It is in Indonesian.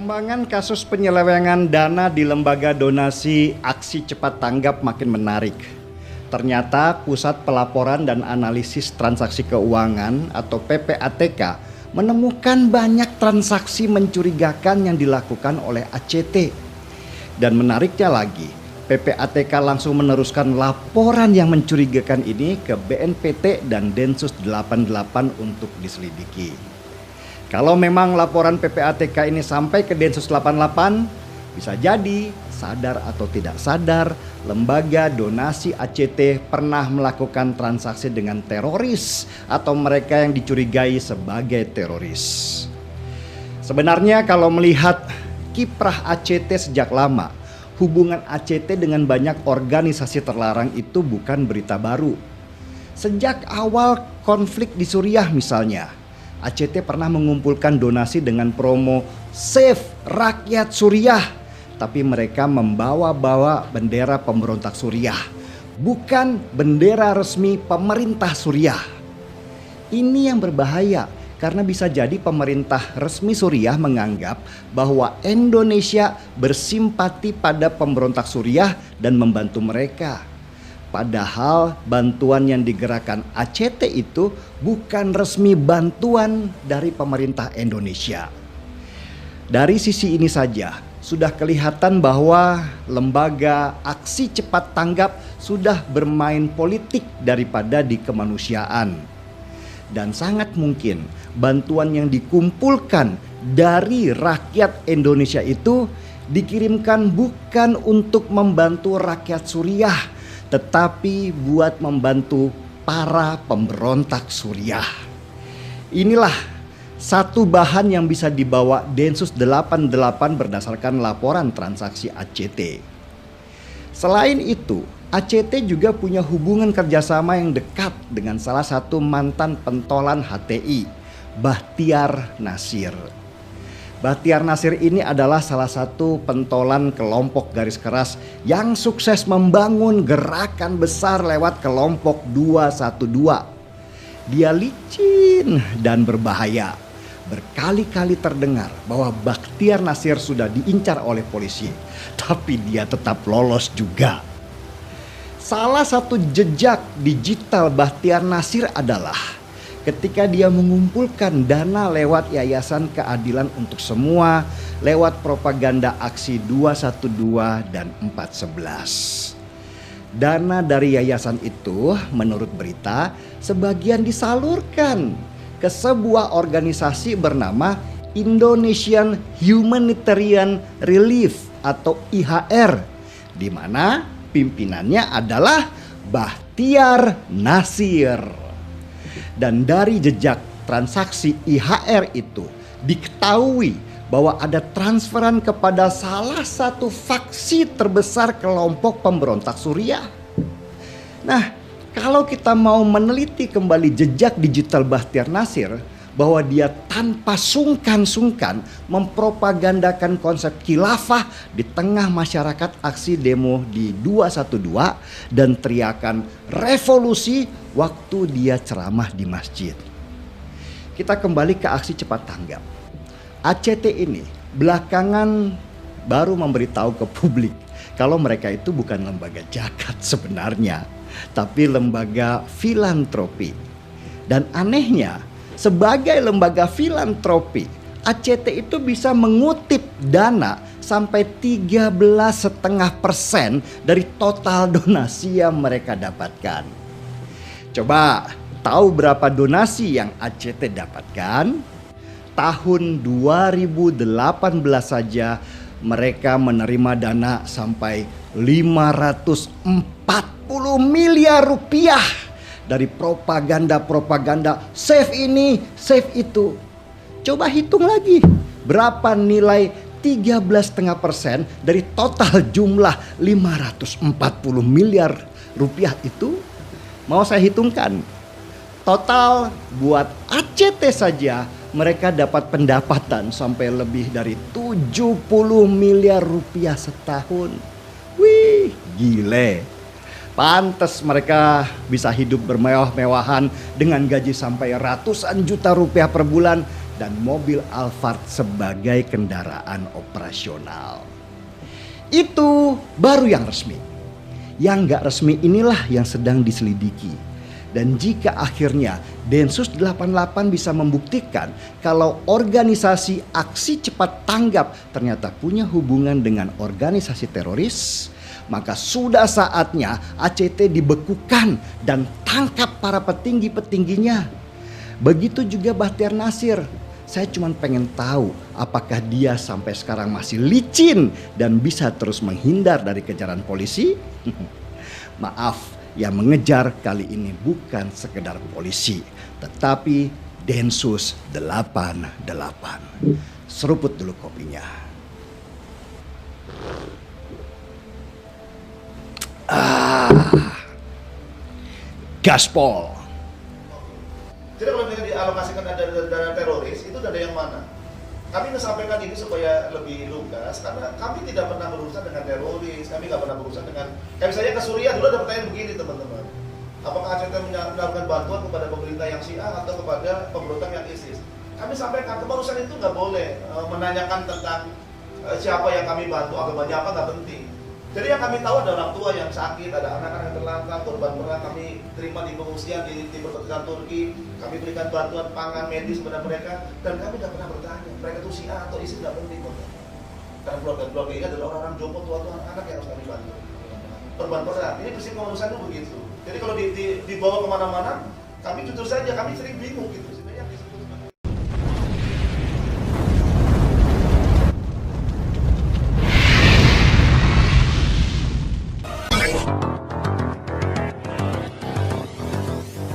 Perkembangan kasus penyelewengan dana di lembaga donasi aksi cepat tanggap makin menarik. Ternyata Pusat Pelaporan dan Analisis Transaksi Keuangan atau PPATK menemukan banyak transaksi mencurigakan yang dilakukan oleh ACT. Dan menariknya lagi, PPATK langsung meneruskan laporan yang mencurigakan ini ke BNPT dan Densus 88 untuk diselidiki. Kalau memang laporan PPATK ini sampai ke Densus 88, bisa jadi sadar atau tidak sadar lembaga donasi ACT pernah melakukan transaksi dengan teroris atau mereka yang dicurigai sebagai teroris. Sebenarnya kalau melihat kiprah ACT sejak lama, hubungan ACT dengan banyak organisasi terlarang itu bukan berita baru. Sejak awal konflik di Suriah misalnya, ACT pernah mengumpulkan donasi dengan promo Save Rakyat Suriah. Tapi mereka membawa-bawa bendera pemberontak Suriah, bukan bendera resmi pemerintah Suriah. Ini yang berbahaya karena bisa jadi pemerintah resmi Suriah menganggap bahwa Indonesia bersimpati pada pemberontak Suriah dan membantu mereka. Padahal bantuan yang digerakkan ACT itu bukan resmi bantuan dari pemerintah Indonesia. Dari sisi ini saja sudah kelihatan bahwa lembaga aksi cepat tanggap sudah bermain politik daripada di kemanusiaan. Dan sangat mungkin bantuan yang dikumpulkan dari rakyat Indonesia itu dikirimkan bukan untuk membantu rakyat Suriah, tetapi buat membantu para pemberontak Suriah. Inilah satu bahan yang bisa dibawa Densus 88 berdasarkan laporan transaksi ACT. Selain itu, ACT juga punya hubungan kerjasama yang dekat dengan salah satu mantan pentolan HTI, Bahtiar Nasir. Bahtiar Nasir ini adalah salah satu pentolan kelompok garis keras yang sukses membangun gerakan besar lewat kelompok 212. Dia licin dan berbahaya. Berkali-kali terdengar bahwa Bahtiar Nasir sudah diincar oleh polisi, tapi dia tetap lolos juga. Salah satu jejak digital Bahtiar Nasir adalah ketika dia mengumpulkan dana lewat Yayasan Keadilan untuk Semua, lewat propaganda aksi 212 dan 411. Dana dari yayasan itu menurut berita sebagian disalurkan ke sebuah organisasi bernama Indonesian Humanitarian Relief atau IHR, di mana pimpinannya adalah Bahtiar Nasir. Dan dari jejak transaksi IHR itu diketahui bahwa ada transferan kepada salah satu faksi terbesar kelompok pemberontak Suriah. Nah, kalau kita mau meneliti kembali jejak digital Bahtiar Nasir, bahwa dia tanpa sungkan-sungkan mempropagandakan konsep khilafah di tengah masyarakat aksi demo di 212 dan teriakan revolusi waktu dia ceramah di masjid. Kita kembali ke aksi cepat tanggap. ACT ini belakangan baru memberitahu ke publik kalau mereka itu bukan lembaga zakat sebenarnya, tapi lembaga filantropi. Dan anehnya, sebagai lembaga filantropi, ACT itu bisa mengutip dana sampai 13,5% dari total donasi yang mereka dapatkan. Coba tahu berapa donasi yang ACT dapatkan? Tahun 2018 saja mereka menerima dana sampai 540 miliar rupiah dari propaganda save ini, save itu. Coba hitung lagi berapa nilai 13,5% dari total jumlah 540 miliar rupiah itu. Mau saya hitungkan, total buat ACT saja mereka dapat pendapatan sampai lebih dari 70 miliar rupiah setahun. Wih, gile. Pantes mereka bisa hidup bermewah-mewahan dengan gaji sampai ratusan juta rupiah per bulan dan mobil Alphard sebagai kendaraan operasional. Itu baru yang resmi. Yang nggak resmi inilah yang sedang diselidiki. Dan jika akhirnya Densus 88 bisa membuktikan kalau organisasi Aksi Cepat Tanggap ternyata punya hubungan dengan organisasi teroris, maka sudah saatnya ACT dibekukan dan tangkap para petinggi-petingginya. Begitu juga Bahtiar Nasir. Saya cuma pengen tahu apakah dia sampai sekarang masih licin dan bisa terus menghindar dari kejaran polisi. Maaf, yang mengejar kali ini bukan sekedar polisi, tetapi Densus 88. Seruput dulu kopinya. Gaspol. Jadi kalau misalnya dialokasikan dana teroris, itu dana yang mana? Kami menyampaikan ini supaya lebih lugas, karena kami tidak pernah berurusan dengan teroris, kami nggak pernah berurusan dengan, kayak misalnya ke Suriah dulu ada pertanyaan begini teman-teman, apakah ACT melakukan bantuan kepada pemerintah yang Syiah atau kepada pemberontak yang ISIS? Kami sampaikan kebarusan itu nggak boleh menanyakan tentang siapa yang kami bantu, agamanya apa, nggak penting. Jadi yang kami tahu ada orang tua yang sakit, ada anak-anak yang terlantar, korban perang kami terima di pengungsian di perbatasan Turki, kami berikan bantuan pangan medis kepada mereka, dan kami tidak pernah bertanya mereka itu Syiah atau ISIS, tidak penting kok. Karena keluarga ini adalah orang-orang jompo, tua-tua, anak yang harus kami bantu. Korban perang, ini prinsip pengurusan itu begitu. Jadi kalau dibawa kemana-mana, kami jujur saja kami sering bingung gitu. Sebenarnya yang disebut